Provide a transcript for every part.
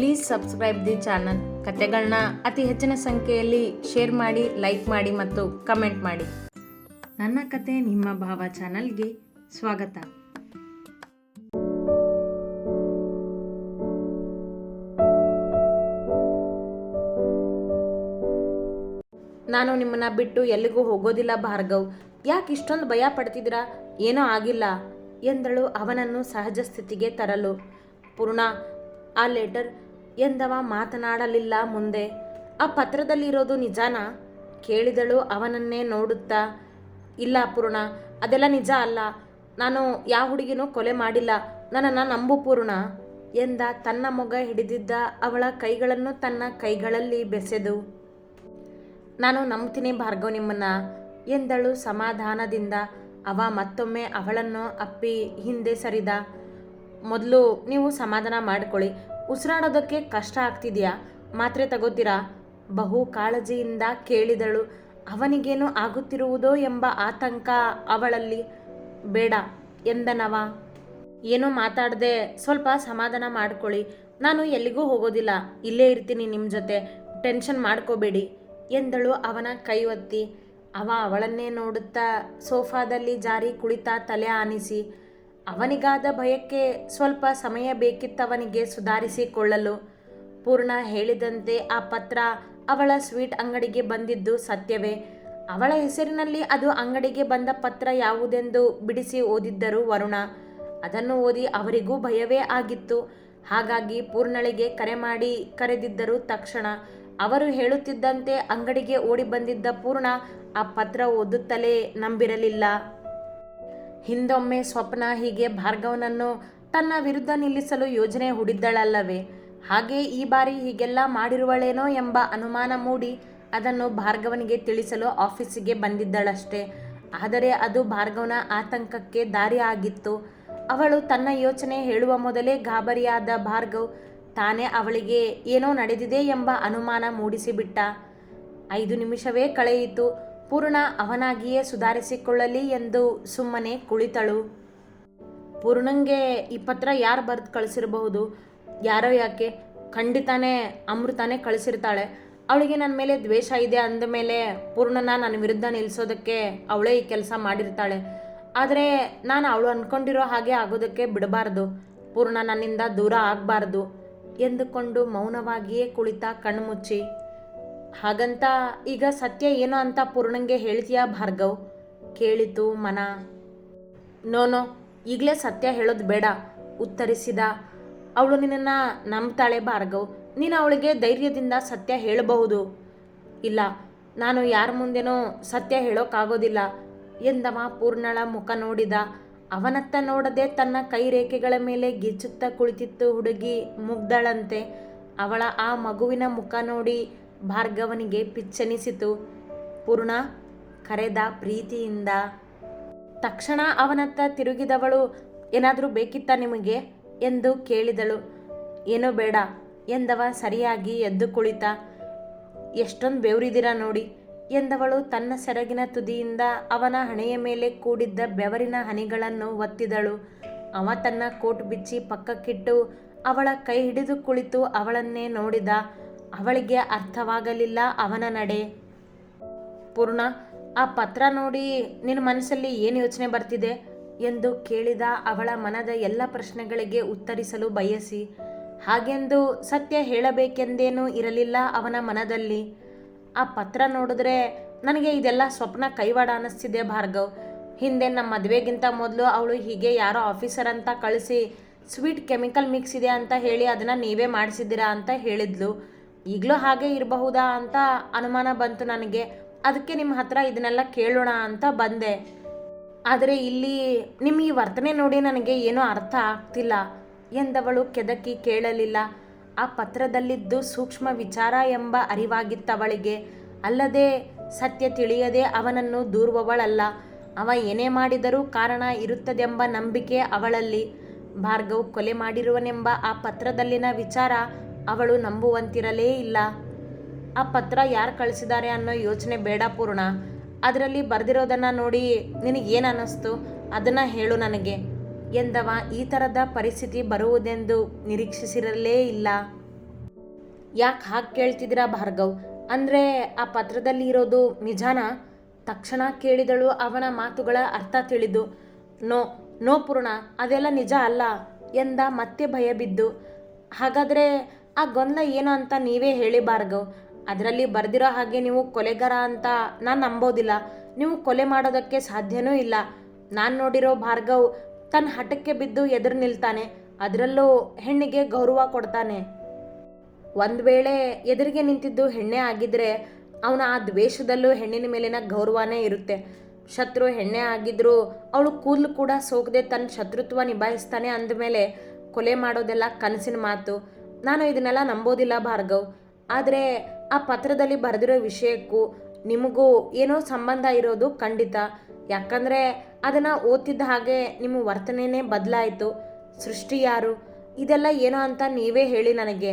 Please subscribe the channel. ಕತೆಗಳನ್ನ ಅತಿ ಹೆಚ್ಚಿನ ಸಂಖ್ಯೆಯಲ್ಲಿ ಶೇರ್ ಮಾಡಿ, ಲೈಕ್ ಮಾಡಿ ಮತ್ತು ಕಮೆಂಟ್ ಮಾಡಿ. ನನ್ನ ಕತೆ ನಿಮ್ಮ ಭಾವ ಚಾನಲ್ಗೆ ಸ್ವಾಗತ. ನಾನು ನಿಮ್ಮನ್ನ ಬಿಟ್ಟು ಎಲ್ಲಿಗೂ ಹೋಗೋದಿಲ್ಲ ಭಾರ್ಗವ್. ಯಾಕೆ ಇಷ್ಟೊಂದು ಭಯ ಪಡ್ತಿದ್ದೀರಾ? ಏನೂ ಆಗಿಲ್ಲ ಎಂದಳು ಅವನನ್ನು ಸಹಜ ಸ್ಥಿತಿಗೆ ತರಲು. ಪೂರ್ಣ, ಆ ಲೆಟರ್ ಎಂದವ ಮಾತನಾಡಲಿಲ್ಲ ಮುಂದೆ. ಆ ಪತ್ರದಲ್ಲಿರೋದು ನಿಜಾನಾ ಕೇಳಿದಳು ಅವನನ್ನೇ ನೋಡುತ್ತಾ. ಇಲ್ಲ ಪೂರ್ಣ, ಅದೆಲ್ಲ ನಿಜ ಅಲ್ಲ. ನಾನು ಯಾವ ಹುಡುಗಿನೂ ಕೊಲೆ ಮಾಡಿಲ್ಲ. ನನ್ನನ್ನು ನಂಬು ಪೂರ್ಣ ಎಂದ ತನ್ನ ಮೊಗ ಹಿಡಿದಿದ್ದ ಅವಳ ಕೈಗಳನ್ನು ತನ್ನ ಕೈಗಳಲ್ಲಿ ಬೆಸೆದು. ನಾನು ನಂಬ್ತೀನಿ ಭಾರ್ಗವ್ ನಿಮ್ಮನ್ನ ಎಂದಳು ಸಮಾಧಾನದಿಂದ. ಅವ ಮತ್ತೊಮ್ಮೆ ಅವಳನ್ನು ಅಪ್ಪಿ ಹಿಂದೆ ಸರಿದ. ಮೊದಲು ನೀವು ಸಮಾಧಾನ ಮಾಡಿಕೊಳ್ಳಿ. ಉಸಿರಾಡೋದಕ್ಕೆ ಕಷ್ಟ ಆಗ್ತಿದೆಯಾ? ಮಾತ್ರೆ ತಗೋತೀರಾ? ಬಹು ಕಾಳಜಿಯಿಂದ ಕೇಳಿದಳು. ಅವನಿಗೇನು ಆಗುತ್ತಿರುವುದೋ ಎಂಬ ಆತಂಕ ಅವಳಲ್ಲಿ. ಬೇಡ ಎಂದನವ. ಏನೂ ಮಾತಾಡದೆ ಸ್ವಲ್ಪ ಸಮಾಧಾನ ಮಾಡ್ಕೊಳ್ಳಿ. ನಾನು ಎಲ್ಲಿಗೂ ಹೋಗೋದಿಲ್ಲ, ಇಲ್ಲೇ ಇರ್ತೀನಿ ನಿಮ್ಮ ಜೊತೆ. ಟೆನ್ಷನ್ ಮಾಡ್ಕೋಬೇಡಿ ಎಂದಳು ಅವನ ಕೈ ಒತ್ತಿ. ಅವ ಅವಳನ್ನೇ ನೋಡುತ್ತಾ ಸೋಫಾದಲ್ಲಿ ಜಾರಿ ಕುಳಿತ ತಲೆ ಆನಿಸಿ. ಅವನಿಗಾದ ಭಯಕ್ಕೆ ಸ್ವಲ್ಪ ಸಮಯ ಬೇಕಿತ್ತವನಿಗೆ ಸುಧಾರಿಸಿಕೊಳ್ಳಲು. ಪೂರ್ಣ ಹೇಳಿದಂತೆ ಆ ಪತ್ರ ಅವಳ ಸ್ವೀಟ್ ಅಂಗಡಿಗೆ ಬಂದಿದ್ದು ಸತ್ಯವೇ. ಅವಳ ಹೆಸರಿನಲ್ಲಿ ಅದು ಅಂಗಡಿಗೆ ಬಂದ ಪತ್ರ ಯಾವುದೆಂದು ಬಿಡಿಸಿ ಓದಿದ್ದರು ವರುಣ. ಅದನ್ನು ಓದಿ ಅವರಿಗೂ ಭಯವೇ ಆಗಿತ್ತು. ಹಾಗಾಗಿ ಪೂರ್ಣಳಿಗೆ ಕರೆ ಮಾಡಿ ಕರೆದಿದ್ದರು ತಕ್ಷಣ. ಅವರು ಹೇಳುತ್ತಿದ್ದಂತೆ ಅಂಗಡಿಗೆ ಓಡಿ ಬಂದಿದ್ದ ಪೂರ್ಣ ಆ ಪತ್ರ ಓದುತ್ತಲೇ ನಂಬಿರಲಿಲ್ಲ. ಹಿಂದೊಮ್ಮೆ ಸ್ವಪ್ನ ಹೀಗೆ ಭಾರ್ಗವನನ್ನು ತನ್ನ ವಿರುದ್ಧ ನಿಲ್ಲಿಸಲು ಯೋಜನೆ ಹೂಡಿದ್ದಳಲ್ಲವೇ? ಹಾಗೆ ಈ ಬಾರಿ ಹೀಗೆಲ್ಲ ಮಾಡಿರುವಳೇನೋ ಎಂಬ ಅನುಮಾನ ಮೂಡಿ ಅದನ್ನು ಭಾರ್ಗವನಿಗೆ ತಿಳಿಸಲು ಆಫೀಸಿಗೆ ಬಂದಿದ್ದಳಷ್ಟೇ. ಆದರೆ ಅದು ಭಾರ್ಗವನ ಆತಂಕಕ್ಕೆ ದಾರಿ ಆಗಿತ್ತು. ಅವಳು ತನ್ನ ಯೋಚನೆ ಹೇಳುವ ಮೊದಲೇ ಗಾಬರಿಯಾದ ಭಾರ್ಗವ್ ತಾನೇ ಅವಳಿಗೆ ಏನೋ ನಡೆದಿದೆ ಎಂಬ ಅನುಮಾನ ಮೂಡಿಸಿಬಿಟ್ಟ. 5 ನಿಮಿಷವೇ ಕಳೆಯಿತು. ಪೂರ್ಣ ಅವನಾಗಿಯೇ ಸುಧಾರಿಸಿಕೊಳ್ಳಲಿ ಎಂದು ಸುಮ್ಮನೆ ಕುಳಿತಳು. ಪೂರ್ಣಂಗೆ ಈ ಪತ್ರ ಯಾರು ಬರೆದು ಕಳಿಸಿರಬಹುದು? ಯಾರೋ ಯಾಕೆ, ಖಂಡಿತಾನೇ ಅಮೃತಾನೇ ಕಳಿಸಿರ್ತಾಳೆ. ಅವಳಿಗೆ ನನ್ನ ಮೇಲೆ ದ್ವೇಷ ಇದೆ ಅಂದ ಮೇಲೆ ಪೂರ್ಣನ ನನ್ನ ವಿರುದ್ಧ ನಿಲ್ಲಿಸೋದಕ್ಕೆ ಅವಳೇ ಈ ಕೆಲಸ ಮಾಡಿರ್ತಾಳೆ. ಆದರೆ ನಾನು ಅವಳು ಅಂದ್ಕೊಂಡಿರೋ ಹಾಗೆ ಆಗೋದಕ್ಕೆ ಬಿಡಬಾರ್ದು. ಪೂರ್ಣ ನನ್ನಿಂದ ದೂರ ಆಗಬಾರ್ದು ಎಂದುಕೊಂಡು ಮೌನವಾಗಿಯೇ ಕುಳಿತ ಕಣ್ಮುಚ್ಚಿ. ಹಾಗಂತ ಈಗ ಸತ್ಯ ಏನು ಅಂತ ಪೂರ್ಣಂಗೆ ಹೇಳ್ತೀಯಾ ಭಾರ್ಗವ್? ಕೇಳಿತು ಮನ. ನೋ, ಈಗಲೇ ಸತ್ಯ ಹೇಳೋದು ಬೇಡ ಉತ್ತರಿಸಿದ. ಅವಳು ನಿನ್ನನ್ನು ನಂಬ್ತಾಳೆ ಭಾರ್ಗವ್. ನೀನು ಅವಳಿಗೆ ಧೈರ್ಯದಿಂದ ಸತ್ಯ ಹೇಳಬಹುದು. ಇಲ್ಲ, ನಾನು ಯಾರ ಮುಂದೆನೂ ಸತ್ಯ ಹೇಳೋಕ್ಕಾಗೋದಿಲ್ಲ ಎಂದವ ಪೂರ್ಣಳ ಮುಖ ನೋಡಿದ. ಅವನತ್ತ ನೋಡದೆ ತನ್ನ ಕೈ ರೇಖೆಗಳ ಮೇಲೆ ಗಿಚ್ಚುತ್ತಾ ಕುಳಿತಿತ್ತು ಹುಡುಗಿ ಮುಗ್ದಳಂತೆ. ಅವಳ ಆ ಮಗುವಿನ ಮುಖ ನೋಡಿ ಭಾರ್ಗವನಿಗೆ ಪಿಚ್ಚೆನಿಸಿತು. ಪೂರ್ಣ ಕರೆದ ಪ್ರೀತಿಯಿಂದ. ತಕ್ಷಣ ಅವನತ್ತ ತಿರುಗಿದವಳು, ಏನಾದರೂ ಬೇಕಿತ್ತಾ ನಿಮಗೆ ಎಂದು ಕೇಳಿದಳು. ಏನೂ ಬೇಡ ಎಂದವ ಸರಿಯಾಗಿ ಎದ್ದು ಕುಳಿತ. ಎಷ್ಟೊಂದು ಬೆವರಿದಿರ ನೋಡಿ ಎಂದವಳು ತನ್ನ ಸೆರಗಿನ ತುದಿಯಿಂದ ಅವನ ಹಣೆಯ ಮೇಲೆ ಕೂಡಿದ್ದ ಬೆವರಿನ ಹನಿಗಳನ್ನು ಒತ್ತಿದಳು. ಅವ ತನ್ನ ಕೋಟ್ ಬಿಚ್ಚಿ ಪಕ್ಕಕ್ಕಿಟ್ಟು ಅವಳ ಕೈ ಹಿಡಿದು ಕುಳಿತು ಅವಳನ್ನೇ ನೋಡಿದ. ಅವಳಿಗೆ ಅರ್ಥವಾಗಲಿಲ್ಲ ಅವನ ನಡೆ. ಪೂರ್ಣ, ಆ ಪತ್ರ ನೋಡಿ ನಿನ್ನ ಮನಸ್ಸಲ್ಲಿ ಏನು ಯೋಚನೆ ಬರ್ತಿದೆ ಎಂದು ಕೇಳಿದ ಅವಳ ಮನದ ಎಲ್ಲ ಪ್ರಶ್ನೆಗಳಿಗೆ ಉತ್ತರಿಸಲು ಬಯಸಿ. ಹಾಗೆಂದು ಸತ್ಯ ಹೇಳಬೇಕೆಂದೇನೂ ಇರಲಿಲ್ಲ ಅವನ ಮನದಲ್ಲಿ. ಆ ಪತ್ರ ನೋಡಿದ್ರೆ ನನಗೆ ಇದೆಲ್ಲ ಸ್ವಪ್ನ ಕೈವಾಡ ಅನ್ನಿಸ್ತಿದೆ ಭಾರ್ಗವ್. ಹಿಂದೆ ನಮ್ಮ ಮದುವೆಗಿಂತ ಮೊದಲು ಅವಳು ಹೀಗೆ ಯಾರೋ ಆಫೀಸರ್ ಅಂತ ಕಳಿಸಿ ಸ್ವೀಟ್ ಕೆಮಿಕಲ್ ಮಿಕ್ಸ್ ಇದೆ ಅಂತ ಹೇಳಿ ಅದನ್ನು ನೀವೇ ಮಾಡಿಸಿದ್ದೀರಾ ಅಂತ ಹೇಳಿದ್ಲು. ಈಗಲೂ ಹಾಗೆ ಇರಬಹುದಾ ಅಂತ ಅನುಮಾನ ಬಂತು ನನಗೆ. ಅದಕ್ಕೆ ನಿಮ್ಮ ಹತ್ರ ಇದನ್ನೆಲ್ಲ ಕೇಳೋಣ ಅಂತ ಬಂದೆ. ಆದರೆ ಇಲ್ಲಿ ನಿಮ್ಮ ಈ ವರ್ತನೆ ನೋಡಿ ನನಗೆ ಏನೂ ಅರ್ಥ ಆಗ್ತಿಲ್ಲ ಎಂದವಳು ಕೆದಕಿ ಕೇಳಲಿಲ್ಲ. ಆ ಪತ್ರದಲ್ಲಿದ್ದು ಸೂಕ್ಷ್ಮ ವಿಚಾರ ಎಂಬ ಅರಿವಾಗಿತ್ತವಳಿಗೆ. ಅಲ್ಲದೆ ಸತ್ಯ ತಿಳಿಯದೆ ಅವನನ್ನು ದೂರುವವಳಲ್ಲ. ಅವ ಏನೇ ಮಾಡಿದರೂ ಕಾರಣ ಇರುತ್ತದೆಂಬ ನಂಬಿಕೆ ಅವಳಲ್ಲಿ. ಭಾರ್ಗವ್ ಕೊಲೆ ಮಾಡಿರುವನೆಂಬ ಆ ಪತ್ರದಲ್ಲಿನ ವಿಚಾರ ಅವಳು ನಂಬುವಂತಿರಲೇ ಇಲ್ಲ. ಆ ಪತ್ರ ಯಾರು ಕಳಿಸಿದ್ದಾರೆ ಅನ್ನೋ ಯೋಚನೆ ಬೇಡ ಪೂರ್ಣ. ಅದರಲ್ಲಿ ಬರೆದಿರೋದನ್ನು ನೋಡಿ ನಿನಗೇನು ಅನ್ನಿಸ್ತು ಅದನ್ನು ಹೇಳು ನನಗೆ ಎಂದವ ಈ ಥರದ ಪರಿಸ್ಥಿತಿ ಬರುವುದೆಂದು ನಿರೀಕ್ಷಿಸಿರಲೇ ಇಲ್ಲ. ಯಾಕೆ ಹಾಗೆ ಕೇಳ್ತಿದ್ದೀರಾ ಭಾರ್ಗವ್? ಅಂದರೆ ಆ ಪತ್ರದಲ್ಲಿ ಇರೋದು ನಿಜಾನಾ? ತಕ್ಷಣ ಕೇಳಿದಳು ಅವನ ಮಾತುಗಳ ಅರ್ಥ ತಿಳಿದು. ನೋ ನೋ ಪೂರ್ಣ, ಅದೆಲ್ಲ ನಿಜ ಅಲ್ಲ ಎಂದ ಮತ್ತೆ ಭಯ ಬಿದ್ದು. ಹಾಗಾದರೆ ಆ ಗೊಂದಲ ಏನು ಅಂತ ನೀವೇ ಹೇಳಿ ಭಾರ್ಗವ್. ಅದರಲ್ಲಿ ಬರೆದಿರೋ ಹಾಗೆ ನೀವು ಕೊಲೆಗಾರ ಅಂತ ನಾನು ನಂಬೋದಿಲ್ಲ. ನೀವು ಕೊಲೆ ಮಾಡೋದಕ್ಕೆ ಸಾಧ್ಯನೂ ಇಲ್ಲ. ನಾನು ನೋಡಿರೋ ಭಾರ್ಗವ್ ತನ್ನ ಹಠಕ್ಕೆ ಬಿದ್ದು ಎದುರು ನಿಲ್ತಾನೆ, ಅದರಲ್ಲೂ ಹೆಣ್ಣಿಗೆ ಗೌರವ ಕೊಡ್ತಾನೆ. ಒಂದು ವೇಳೆ ಎದುರಿಗೆ ನಿಂತಿದ್ದು ಹೆಣ್ಣೆ ಆಗಿದ್ರೆ ಅವನ ಆ ದ್ವೇಷದಲ್ಲೂ ಹೆಣ್ಣಿನ ಮೇಲಿನ ಗೌರವನೇ ಇರುತ್ತೆ. ಶತ್ರು ಹೆಣ್ಣೆ ಆಗಿದ್ರೂ ಅವಳು ಕೂದಲು ಕೂಡ ಸೋಕದೆ ತನ್ನ ಶತ್ರುತ್ವ ನಿಭಾಯಿಸ್ತಾನೆ ಅಂದಮೇಲೆ ಕೊಲೆ ಮಾಡೋದೆಲ್ಲ ಕನಸಿನ ಮಾತು. ನಾನು ಇದನ್ನೆಲ್ಲ ನಂಬೋದಿಲ್ಲ ಭಾರ್ಗವ್. ಆದರೆ ಆ ಪತ್ರದಲ್ಲಿ ಬರೆದಿರೋ ವಿಷಯಕ್ಕೂ ನಿಮಗೂ ಏನೋ ಸಂಬಂಧ ಇರೋದು ಖಂಡಿತ. ಯಾಕಂದರೆ ಅದನ್ನು ಓದ್ತಿದ್ದ ಹಾಗೆ ನಿಮ್ಮ ವರ್ತನೆಯೇ ಬದಲಾಯಿತು. ಸೃಷ್ಟಿ ಯಾರು? ಇದೆಲ್ಲ ಏನೋ ಅಂತ ನೀವೇ ಹೇಳಿ ನನಗೆ.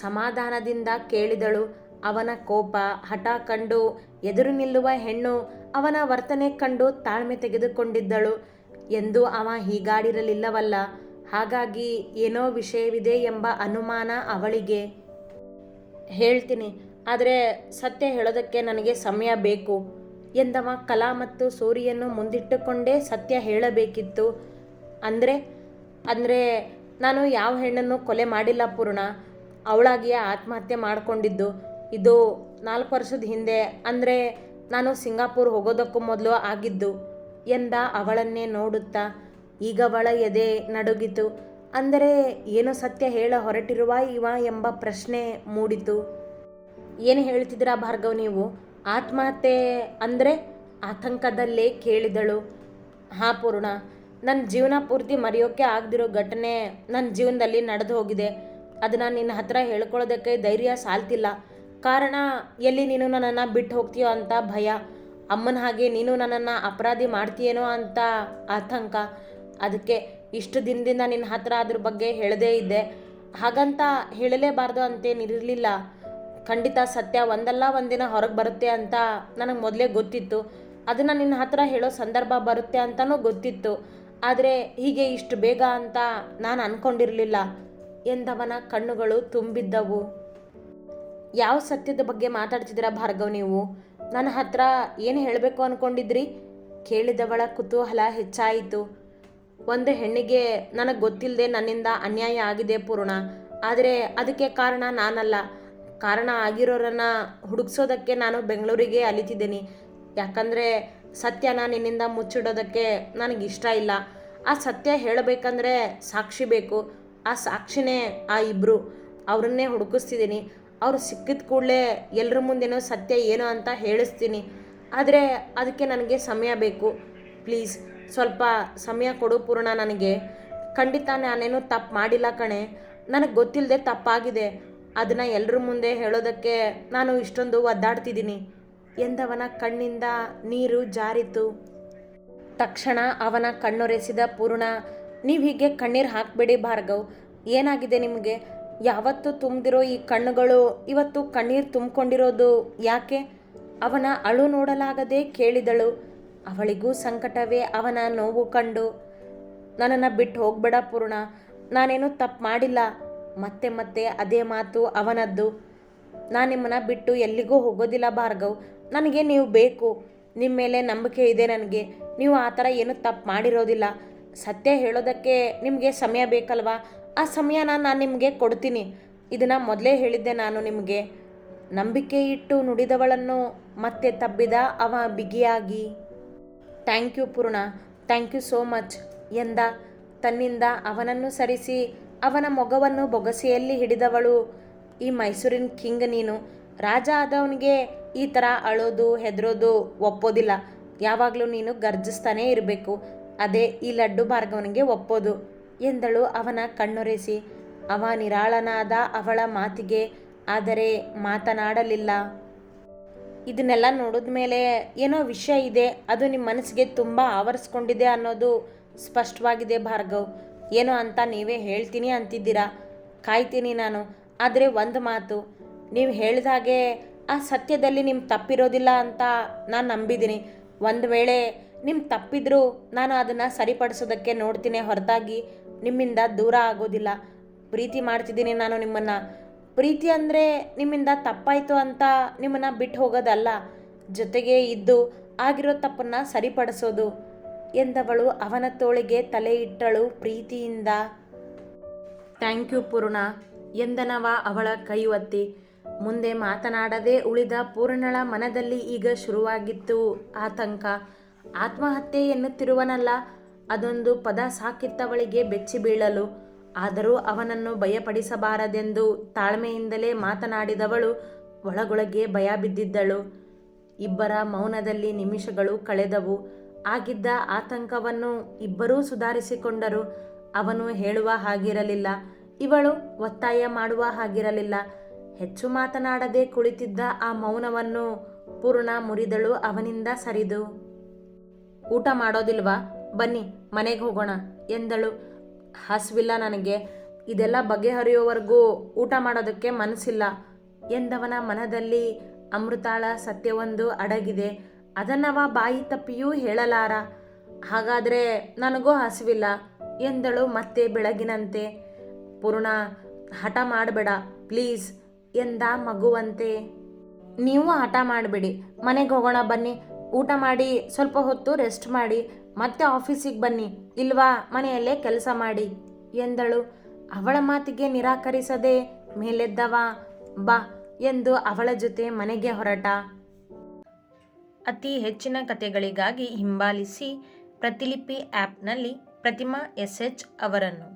ಸಮಾಧಾನದಿಂದ ಕೇಳಿದಳು. ಅವನ ಕೋಪ ಹಠ ಕಂಡು ಎದುರು ನಿಲ್ಲುವ ಹೆಣ್ಣು ಅವನ ವರ್ತನೆ ಕಂಡು ತಾಳ್ಮೆ ತೆಗೆದುಕೊಂಡಿದ್ದಳು ಎಂದು ಅವ ಹೀಗಾಡಿರಲಿಲ್ಲವಲ್ಲ. ಹಾಗಾಗಿ ಏನೋ ವಿಷಯವಿದೆ ಎಂಬ ಅನುಮಾನ ಅವಳಿಗೆ. ಹೇಳ್ತೀನಿ, ಆದರೆ ಸತ್ಯ ಹೇಳೋದಕ್ಕೆ ನನಗೆ ಸಮಯ ಬೇಕು ಎಂದವ ಕಲಾ ಮತ್ತು ಸೂರಿಯನ್ನು ಮುಂದಿಟ್ಟುಕೊಂಡೇ ಸತ್ಯ ಹೇಳಬೇಕಿತ್ತು. ಅಂದರೆ ನಾನು ಯಾವ ಹೆಣ್ಣನ್ನು ಕೊಲೆ ಮಾಡಿಲ್ಲ ಪೂರ್ಣ. ಅವಳಾಗಿಯೇ ಆತ್ಮಹತ್ಯೆ ಮಾಡಿಕೊಂಡಿದ್ದು. ಇದು 4 ವರ್ಷದ ಹಿಂದೆ, ಅಂದರೆ ನಾನು ಸಿಂಗಾಪುರ್ ಹೋಗೋದಕ್ಕೂ ಮೊದಲು ಆಗಿದ್ದು ಎಂದ ಅವಳನ್ನೇ ನೋಡುತ್ತಾ. ಈಗ ಅವಳ ಎದೆ ನಡುಗಿತು. ಅಂದರೆ ಏನು ಸತ್ಯ ಹೇಳ ಹೊರಟಿರುವ ಇವ ಎಂಬ ಪ್ರಶ್ನೆ ಮೂಡಿತು. ಏನು ಹೇಳ್ತಿದ್ದೀರಾ ಭಾರ್ಗವ್ ನೀವು? ಆತ್ಮಹತ್ಯೆ ಅಂದರೆ? ಆತಂಕದಲ್ಲೇ ಕೇಳಿದಳು. ಹಾಂ ಪೂರ್ಣ, ನನ್ನ ಜೀವನ ಪೂರ್ತಿ ಮರೆಯೋಕ್ಕೆ ಆಗದಿರೋ ಘಟನೆ ನನ್ನ ಜೀವನದಲ್ಲಿ ನಡೆದು ಹೋಗಿದೆ. ಅದನ್ನು ನಿನ್ನ ಹತ್ರ ಹೇಳ್ಕೊಳ್ಳೋದಕ್ಕೆ ಧೈರ್ಯ ಸಾಲ್ತಿಲ್ಲ. ಕಾರಣ, ಎಲ್ಲಿ ನೀನು ನನ್ನನ್ನು ಬಿಟ್ಟು ಹೋಗ್ತೀಯೋ ಅಂತ ಭಯ. ಅಮ್ಮನ ಹಾಗೆ ನೀನು ನನ್ನನ್ನು ಅಪರಾಧಿ ಮಾಡ್ತೀಯೇನೋ ಅಂತ ಆತಂಕ. ಅದಕ್ಕೆ ಇಷ್ಟು ದಿನದಿಂದ ನಿನ್ನ ಹತ್ರ ಅದ್ರ ಬಗ್ಗೆ ಹೇಳದೇ ಇದ್ದೆ. ಹಾಗಂತ ಹೇಳಲೇಬಾರ್ದು ಅಂತೇನಿರಲಿಲ್ಲ. ಖಂಡಿತ ಸತ್ಯ ಒಂದಲ್ಲ ಒಂದಿನ ಹೊರಗೆ ಬರುತ್ತೆ ಅಂತ ನನಗೆ ಮೊದಲೇ ಗೊತ್ತಿತ್ತು. ಅದನ್ನು ನಿನ್ನ ಹತ್ರ ಹೇಳೋ ಸಂದರ್ಭ ಬರುತ್ತೆ ಅಂತಲೂ ಗೊತ್ತಿತ್ತು. ಆದರೆ ಹೀಗೆ ಇಷ್ಟು ಬೇಗ ಅಂತ ನಾನು ಅಂದ್ಕೊಂಡಿರಲಿಲ್ಲ ಎಂದವನ ಕಣ್ಣುಗಳು ತುಂಬಿದ್ದವು. ಯಾವ ಸತ್ಯದ ಬಗ್ಗೆ ಮಾತಾಡ್ತಿದ್ದೀರಾ ಭಾರ್ಗವ್ ನೀವು? ನನ್ನ ಹತ್ರ ಏನು ಹೇಳಬೇಕು ಅಂದ್ಕೊಂಡಿದ್ರಿ? ಕೇಳಿದವಳ ಕುತೂಹಲ ಹೆಚ್ಚಾಯಿತು. ಒಂದು ಹೆಣ್ಣಿಗೆ ನನಗೆ ಗೊತ್ತಿಲ್ಲದೆ ನನ್ನಿಂದ ಅನ್ಯಾಯ ಆಗಿದೆ ಪೂರ್ಣ. ಆದರೆ ಅದಕ್ಕೆ ಕಾರಣ ನಾನಲ್ಲ. ಕಾರಣ ಆಗಿರೋರನ್ನು ಹುಡುಕ್ಸೋದಕ್ಕೆ ನಾನು ಬೆಂಗಳೂರಿಗೆ ಅಲಿತಿದ್ದೀನಿ. ಯಾಕಂದರೆ ಸತ್ಯನ ನಿನ್ನಿಂದ ಮುಚ್ಚಿಡೋದಕ್ಕೆ ನನಗಿಷ್ಟ ಇಲ್ಲ. ಆ ಸತ್ಯ ಹೇಳಬೇಕಂದ್ರೆ ಸಾಕ್ಷಿ ಬೇಕು. ಆ ಸಾಕ್ಷಿನೇ ಆ ಇಬ್ಬರು. ಅವರನ್ನೇ ಹುಡುಕಿಸ್ತಿದ್ದೀನಿ. ಅವರು ಸಿಕ್ಕಿದ ಕೂಡಲೇ ಎಲ್ಲರ ಮುಂದೆನೋ ಸತ್ಯ ಏನು ಅಂತ ಹೇಳಿಸ್ತೀನಿ. ಆದರೆ ಅದಕ್ಕೆ ನನಗೆ ಸಮಯ ಬೇಕು. ಪ್ಲೀಸ್ ಸ್ವಲ್ಪ ಸಮಯ ಕೊಡು ಪೂರ್ಣ ನನಗೆ. ಖಂಡಿತ ನಾನೇನು ತಪ್ಪು ಮಾಡಿಲ್ಲ ಕಣೆ. ನನಗೆ ಗೊತ್ತಿಲ್ಲದೆ ತಪ್ಪಾಗಿದೆ. ಅದನ್ನು ಎಲ್ಲರ ಮುಂದೆ ಹೇಳೋದಕ್ಕೆ ನಾನು ಇಷ್ಟೊಂದು ಒದ್ದಾಡ್ತಿದ್ದೀನಿ ಎಂದವನ ಕಣ್ಣಿಂದ ನೀರು ಜಾರಿತು. ತಕ್ಷಣ ಅವನ ಕಣ್ಣೊರೆಸಿದ ಪೂರ್ಣ. ನೀವು ಹೀಗೆ ಕಣ್ಣೀರು ಹಾಕಬೇಡಿ ಭಾರ್ಗವ್. ಏನಾಗಿದೆ ನಿಮಗೆ? ಯಾವತ್ತೂ ತುಂಬಿದಿರೋ ಈ ಕಣ್ಣುಗಳು ಇವತ್ತು ಕಣ್ಣೀರು ತುಂಬಿಕೊಂಡಿರೋದು ಯಾಕೆ? ಅವನ ಅಳು ನೋಡಲಾಗದೆ ಕೇಳಿದಳು. ಅವಳಿಗೂ ಸಂಕಟವೇ ಅವನ ನೋವು ಕಂಡು. ನನ್ನನ್ನು ಬಿಟ್ಟು ಹೋಗಬೇಡ ಪೂರ್ಣ. ನಾನೇನು ತಪ್ಪು ಮಾಡಿಲ್ಲ. ಮತ್ತೆ ಮತ್ತೆ ಅದೇ ಮಾತು ಅವನದ್ದು. ನಾನು ನಿಮ್ಮನ್ನು ಬಿಟ್ಟು ಎಲ್ಲಿಗೂ ಹೋಗೋದಿಲ್ಲ ಭಾರ್ಗವ್. ನನಗೆ ನೀವು ಬೇಕು. ನಿಮ್ಮ ಮೇಲೆ ನಂಬಿಕೆ ಇದೆ ನನಗೆ. ನೀವು ಆ ಥರ ಏನು ತಪ್ಪು ಮಾಡಿರೋದಿಲ್ಲ. ಸತ್ಯ ಹೇಳೋದಕ್ಕೆ ನಿಮಗೆ ಸಮಯ ಬೇಕಲ್ವಾ? ಆ ಸಮಯನ ನಾನು ನಿಮಗೆ ಕೊಡ್ತೀನಿ. ಇದನ್ನು ಮೊದಲೇ ಹೇಳಿದ್ದೆ ನಾನು ನಿಮಗೆ. ನಂಬಿಕೆ ಇಟ್ಟು ನುಡಿದವಳನ್ನು ಮತ್ತೆ ತಬ್ಬಿದ ಅವ ಬಿಗಿಯಾಗಿ. ಥ್ಯಾಂಕ್ ಯು ಪೂರ್ಣ, ಥ್ಯಾಂಕ್ ಯು ಸೋ ಮಚ್ ಎಂದ. ತನ್ನಿಂದ ಅವನನ್ನು ಸರಿಸಿ ಅವನ ಮೊಗವನ್ನು ಬೊಗಸೆಯಲ್ಲಿ ಹಿಡಿದವಳು. ಈ ಮೈಸೂರಿನ ಕಿಂಗ್ ನೀನು. ರಾಜ ಆದವನಿಗೆ ಈ ಥರ ಅಳೋದು ಹೆದರೋದು ಒಪ್ಪೋದಿಲ್ಲ. ಯಾವಾಗಲೂ ನೀನು ಗರ್ಜಿಸ್ತಾನೇ ಇರಬೇಕು. ಅದೇ ಈ ಲಡ್ಡು ಭಾರ್ಗವನಿಗೆ ಒಪ್ಪೋದು ಎಂದಳು ಅವನ ಕಣ್ಣೊರೆಸಿ. ಅವ ನಿರಾಳನಾದ ಅವಳ ಮಾತಿಗೆ. ಆದರೆ ಮಾತನಾಡಲಿಲ್ಲ. ಇದನ್ನೆಲ್ಲ ನೋಡಿದ ಮೇಲೆ ಏನೋ ವಿಷಯ ಇದೆ. ಅದು ನಿಮ್ಮ ಮನಸ್ಸಿಗೆ ತುಂಬ ಆವರಿಸ್ಕೊಂಡಿದೆ ಅನ್ನೋದು ಸ್ಪಷ್ಟವಾಗಿದೆ ಭಾರ್ಗವ್. ಏನೋ ಅಂತ ನೀವೇ ಹೇಳ್ತೀನಿ ಅಂತಿದ್ದೀರಾ. ಕಾಯ್ತೀನಿ ನಾನು. ಆದರೆ ಒಂದು ಮಾತು, ನೀವು ಹೇಳಿದ ಹಾಗೆ ಆ ಸತ್ಯದಲ್ಲಿ ನಿಮ್ಮ ತಪ್ಪಿರೋದಿಲ್ಲ ಅಂತ ನಾನು ನಂಬಿದ್ದೀನಿ. ಒಂದು ವೇಳೆ ನಿಮ್ಮ ತಪ್ಪಿದ್ರೂ ನಾನು ಅದನ್ನು ಸರಿಪಡಿಸೋದಕ್ಕೆ ನೋಡ್ತೀನಿ ಹೊರತಾಗಿ ನಿಮ್ಮಿಂದ ದೂರ ಆಗೋದಿಲ್ಲ. ಪ್ರೀತಿ ಮಾಡ್ತಿದ್ದೀನಿ ನಾನು ನಿಮ್ಮನ್ನು. ಪ್ರೀತಿ ಅಂದರೆ ನಿಮ್ಮಿಂದ ತಪ್ಪಾಯಿತು ಅಂತ ನಿಮ್ಮನ್ನು ಬಿಟ್ಟು ಹೋಗೋದಲ್ಲ, ಜೊತೆಗೆ ಇದ್ದು ಆಗಿರೋ ತಪ್ಪನ್ನು ಸರಿಪಡಿಸೋದು ಎಂದವಳು ಅವನ ತೋಳಿಗೆ ತಲೆ ಇಟ್ಟಳು ಪ್ರೀತಿಯಿಂದ. ಥ್ಯಾಂಕ್ ಯು ಪೂರ್ಣ ಎಂದನವ ಅವಳ ಕೈ ಒತ್ತಿ. ಮುಂದೆ ಮಾತನಾಡದೆ ಉಳಿದ ಪೂರ್ಣಳ ಮನದಲ್ಲಿ ಈಗ ಶುರುವಾಗಿತ್ತು ಆತಂಕ. ಆತ್ಮಹತ್ಯೆ ಎನ್ನುತ್ತಿರುವನಲ್ಲ, ಅದೊಂದು ಪದ ಸಾಕಿತ್ತವಳಿಗೆ ಬೆಚ್ಚಿ ಬೀಳಲು. ಆದರೂ ಅವನನ್ನು ಭಯಪಡಿಸಬಾರದೆಂದು ತಾಳ್ಮೆಯಿಂದಲೇ ಮಾತನಾಡಿದವಳು ಒಳಗೊಳಗೆ ಭಯ ಬಿದ್ದಿದ್ದಳು. ಇಬ್ಬರ ಮೌನದಲ್ಲಿ ನಿಮಿಷಗಳು ಕಳೆದವು. ಆಗಿದ್ದ ಆತಂಕವನ್ನು ಇಬ್ಬರೂ ಸುಧಾರಿಸಿಕೊಂಡರು. ಅವನು ಹೇಳುವ ಹಾಗಿರಲಿಲ್ಲ, ಇವಳು ಒತ್ತಾಯ ಮಾಡುವ ಹಾಗಿರಲಿಲ್ಲ. ಹೆಚ್ಚು ಮಾತನಾಡದೆ ಕುಳಿತಿದ್ದ ಆ ಮೌನವನ್ನು ಪೂರ್ಣ ಮುರಿದಳು ಅವನಿಂದ ಸರಿದು. ಊಟ ಮಾಡೋದಿಲ್ವಾ? ಬನ್ನಿ ಮನೆಗೆ ಹೋಗೋಣ ಎಂದಳು. ಹಸಿವಿಲ್ಲ ನನಗೆ, ಇದೆಲ್ಲ ಬಗೆಹರಿಯೋವರೆಗೂ ಊಟ ಮಾಡೋದಕ್ಕೆ ಮನಸ್ಸಿಲ್ಲ ಎಂದವನ ಮನದಲ್ಲಿ ಅಮೃತಾಳ ಸತ್ಯವೊಂದು ಅಡಗಿದೆ. ಅದನ್ನವ ಬಾಯಿ ತಪ್ಪಿಯೂ ಹೇಳಲಾರ. ಹಾಗಾದರೆ ನನಗೂ ಹಸಿವಿಲ್ಲ ಎಂದಳು ಮತ್ತೆ ಬೆಳಗಿನಂತೆ. ಪೂರ್ಣ, ಹಠ ಮಾಡಬೇಡ ಪ್ಲೀಸ್ ಎಂದ ಮಗುವಂತೆ. ನೀವು ಹಠ ಮಾಡಬೇಡಿ, ಮನೆಗೆ ಹೋಗೋಣ ಬನ್ನಿ. ಊಟ ಮಾಡಿ ಸ್ವಲ್ಪ ಹೊತ್ತು ರೆಸ್ಟ್ ಮಾಡಿ ಮತ್ತೆ ಆಫೀಸಿಗೆ ಬನ್ನಿ, ಇಲ್ವಾ ಮನೆಯಲ್ಲೇ ಕೆಲಸ ಮಾಡಿ ಎಂದಳು. ಅವಳ ಮಾತಿಗೆ ನಿರಾಕರಿಸದೆ ಮೇಲೆದ್ದವ ಬಾ ಎಂದು ಅವಳ ಜೊತೆ ಮನೆಗೆ ಹೊರಟ. ಅತಿ ಹೆಚ್ಚಿನ ಕಥೆಗಳಿಗಾಗಿ ಹಿಂಬಾಲಿಸಿ ಪ್ರತಿಲಿಪಿ ಆ್ಯಪ್ನಲ್ಲಿ ಪ್ರತಿಮಾ SH ಅವರನ್ನು.